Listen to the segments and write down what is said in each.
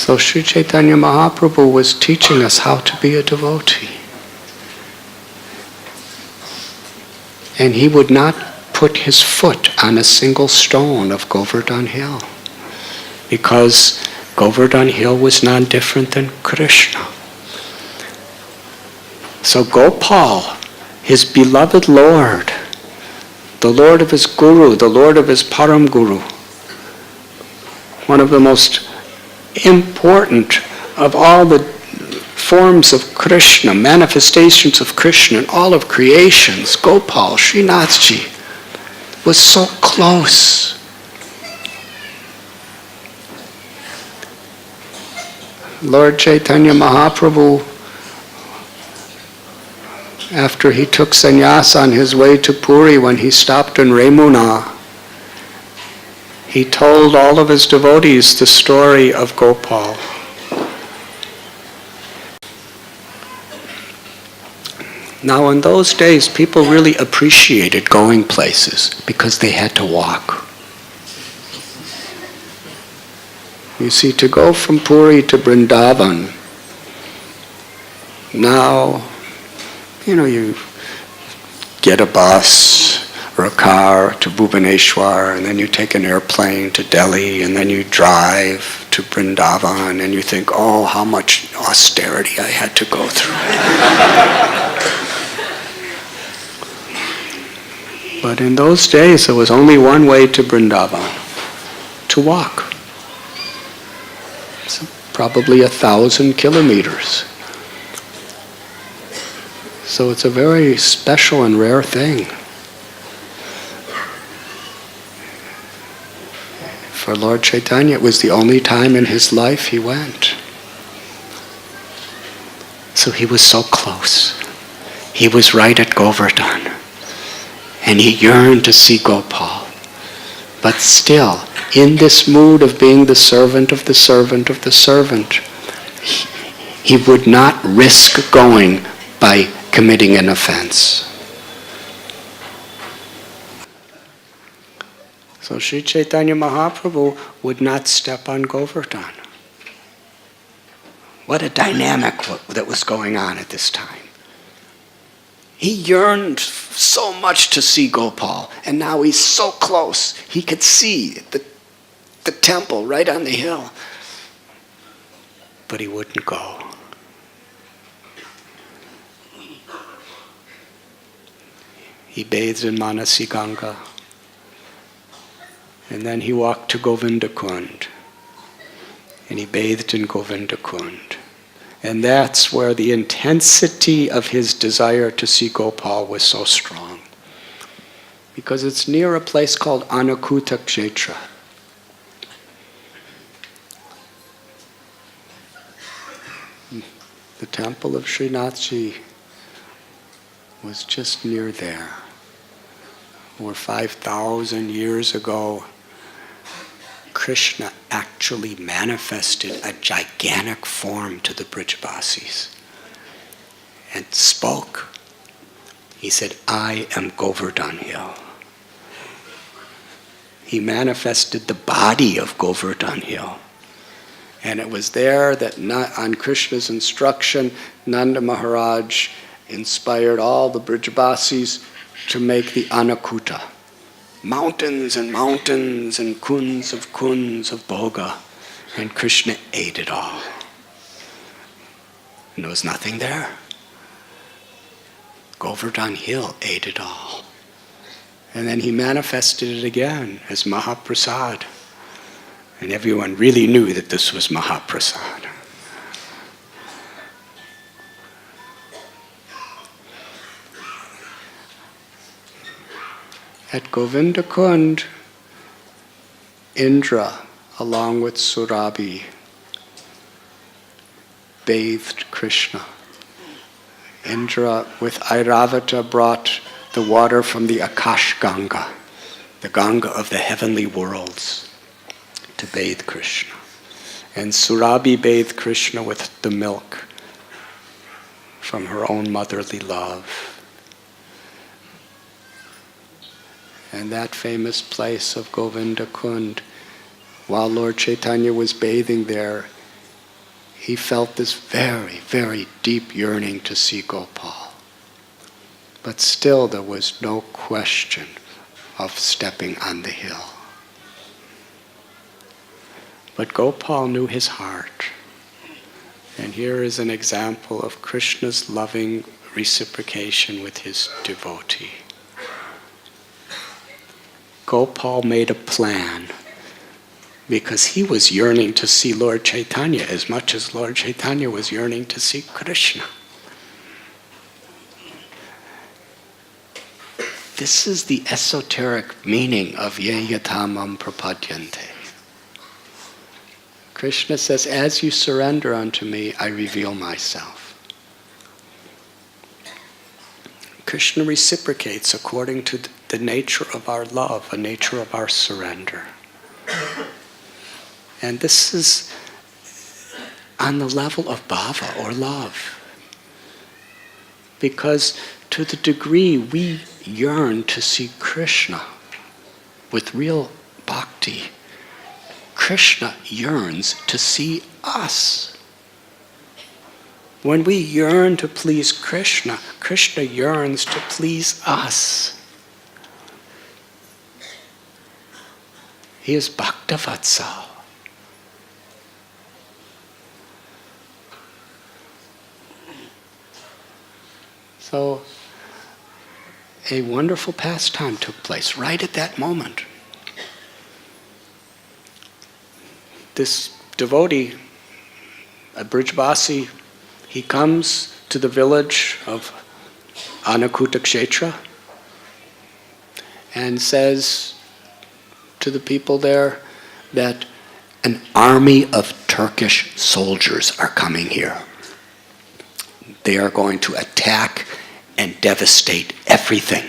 So Sri Chaitanya Mahaprabhu was teaching us how to be a devotee. And he would not put his foot on a single stone of Govardhan Hill, because Govardhan Hill was none different than Krishna. So Gopal, his beloved Lord, the Lord of his Guru, the Lord of his Param Guru, one of the most important of all the forms of Krishna, manifestations of Krishna in all of creations, Gopal, Srinathji, was so close. Lord Chaitanya Mahaprabhu, after he took sannyas on his way to Puri, when he stopped in Remuna, he told all of his devotees the story of Gopal. Now in those days, people really appreciated going places because they had to walk. You see, to go from Puri to Vrindavan, now, you get a bus or a car to Bhubaneswar, and then you take an airplane to Delhi, and then you drive to Vrindavan, and you think, oh, how much austerity I had to go through. But in those days, there was only one way to Vrindavan, to walk. So probably 1,000 kilometers. So it's a very special and rare thing. For Lord Chaitanya, it was the only time in his life he went. So he was so close. He was right at Govardhan. And he yearned to see Gopal. But still, in this mood of being the servant of the servant of the servant, he would not risk going by committing an offense. So Sri Chaitanya Mahaprabhu would not step on Govardhan. What a dynamic that was going on at this time. He yearned so much to see Gopal, and now he's so close. He could see the temple right on the hill. But he wouldn't go. He bathed in Manasi Ganga. And then he walked to Govinda Kund. And he bathed in Govinda Kund. And that's where the intensity of his desire to see Gopal was so strong. Because it's near a place called Anakuta Kshetra. The temple of Srinathji was just near there. Over 5,000 years ago, Krishna actually manifested a gigantic form to the Brijavasis and spoke. He said, I am Govardhan Hill. He manifested the body of Govardhan Hill. And it was there that on Krishna's instruction, Nanda Maharaj inspired all the Brijavasis to make the Anakuta. Mountains and mountains and kunds of bhoga. And Krishna ate it all. And there was nothing there. Govardhan Hill ate it all. And then he manifested it again as Mahaprasad. And everyone really knew that this was Mahaprasad. At Govinda Kund, Indra, along with Surabhi, bathed Krishna. Indra with Airavata brought the water from the Akash Ganga, the Ganga of the heavenly worlds, to bathe Krishna. And Surabhi bathed Krishna with the milk from her own motherly love. And that famous place of Govinda Kund, while Lord Chaitanya was bathing there, he felt this very, very deep yearning to see Gopal. But still there was no question of stepping on the hill. But Gopal knew his heart. And here is an example of Krishna's loving reciprocation with his devotee. Gopal made a plan because he was yearning to see Lord Chaitanya as much as Lord Chaitanya was yearning to see Krishna. This is the esoteric meaning of ye yatamam prapadyante. Krishna says, as you surrender unto me, I reveal myself. Krishna reciprocates according to the nature of our love, the nature of our surrender. And this is on the level of bhava, or love. Because to the degree we yearn to see Krishna with real bhakti, Krishna yearns to see us. When we yearn to please Krishna, Krishna yearns to please us. He is Bhaktavatsal. So, a wonderful pastime took place right at that moment. This devotee, a Brijvasi, he comes to the village of Anakuta Kshetra and says to the people there that an army of Turkish soldiers are coming here. They are going to attack and devastate everything.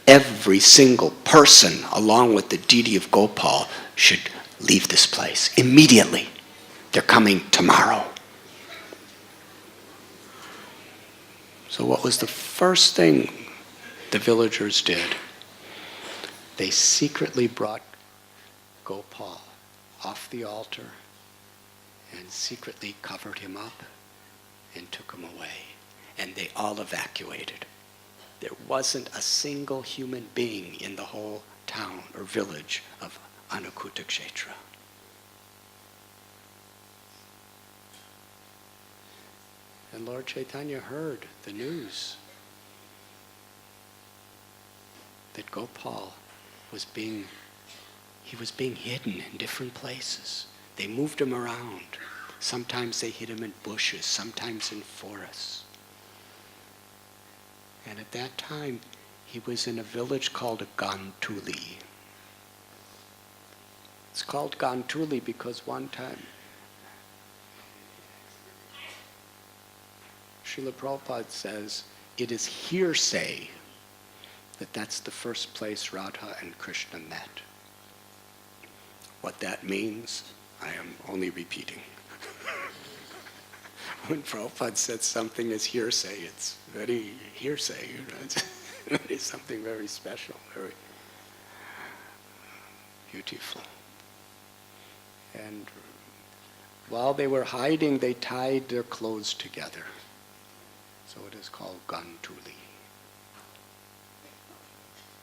Every single person, along with the deity of Gopal, should leave this place immediately. They're coming tomorrow. So what was the first thing the villagers did? They secretly brought Gopal off the altar and secretly covered him up and took him away. And they all evacuated. There wasn't a single human being in the whole town or village of Anakuta Kshetra. And Lord Chaitanya heard the news that Gopal was being hidden in different places. They moved him around. Sometimes they hid him in bushes, sometimes in forests. And at that time, he was in a village called Gantuli. It's called Gantuli because one time Srila Prabhupada says it is hearsay that that's the first place Radha and Krishna met. What that means, I am only repeating. When Prabhupada said something is hearsay, it's very hearsay. It's something very special, very beautiful. And while they were hiding, they tied their clothes together. So it is called Gantuli.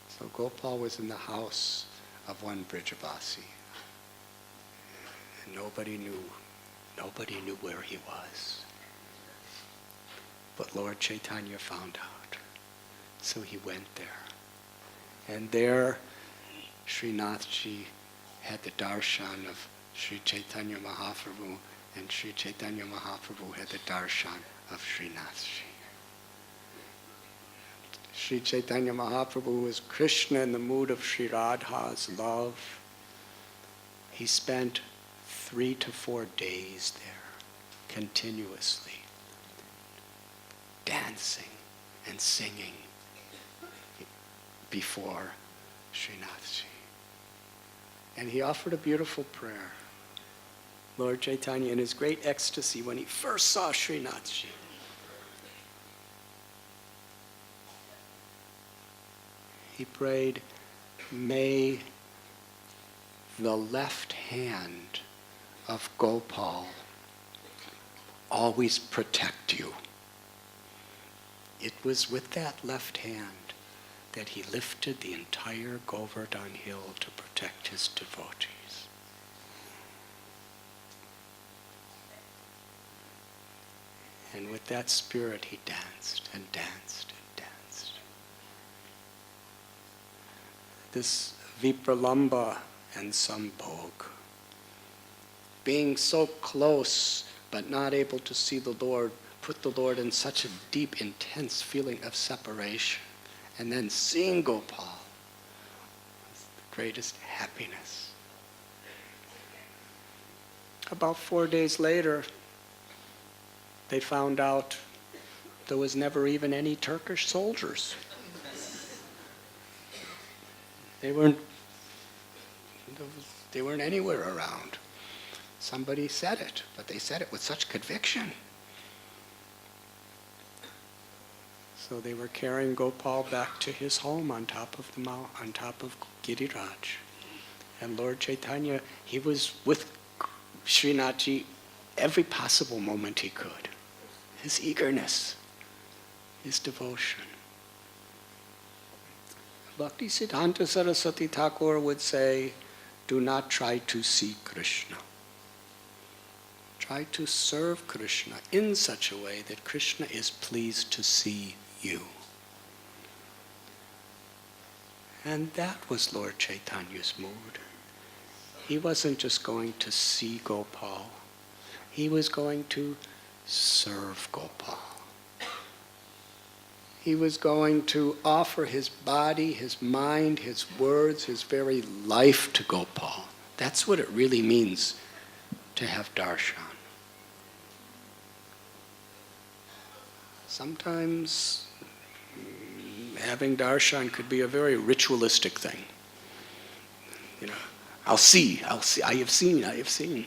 So Gopal was in the house of one Brijavasi. And nobody knew where he was. But Lord Chaitanya found out. So he went there. And there, Srinathji had the darshan of Sri Chaitanya Mahaprabhu, and Sri Chaitanya Mahaprabhu had the darshan of Srinathji. Sri Chaitanya Mahaprabhu was Krishna in the mood of Sri Radha's love. He spent 3 to 4 days there, continuously, dancing and singing before Srinathji. And he offered a beautiful prayer. Lord Chaitanya, in his great ecstasy, when he first saw Srinathji, he prayed, may the left hand of Gopal always protect you. It was with that left hand that he lifted the entire Govardhan hill to protect his devotees. And with that spirit he danced and danced and danced. This Vipralamba and Sambhog, being so close but not able to see the Lord, put the Lord in such a deep, intense feeling of separation. And then seeing Gopal was the greatest happiness. About 4 days later, they found out there was never even any Turkish soldiers. They weren't anywhere around. Somebody said it, but they said it with such conviction. So they were carrying Gopal back to his home on top of the mount, on top of Giriraj. And Lord Chaitanya, he was with Srinathji every possible moment he could. His eagerness, his devotion. Bhaktisiddhanta Saraswati Thakur would say, do not try to see Krishna. Try to serve Krishna in such a way that Krishna is pleased to see you. And that was Lord Chaitanya's mood. He wasn't just going to see Gopal. He was going to serve Gopal. He was going to offer his body, his mind, his words, his very life to Gopal. That's what it really means to have darshan. Sometimes having darshan could be a very ritualistic thing. You know, I have seen.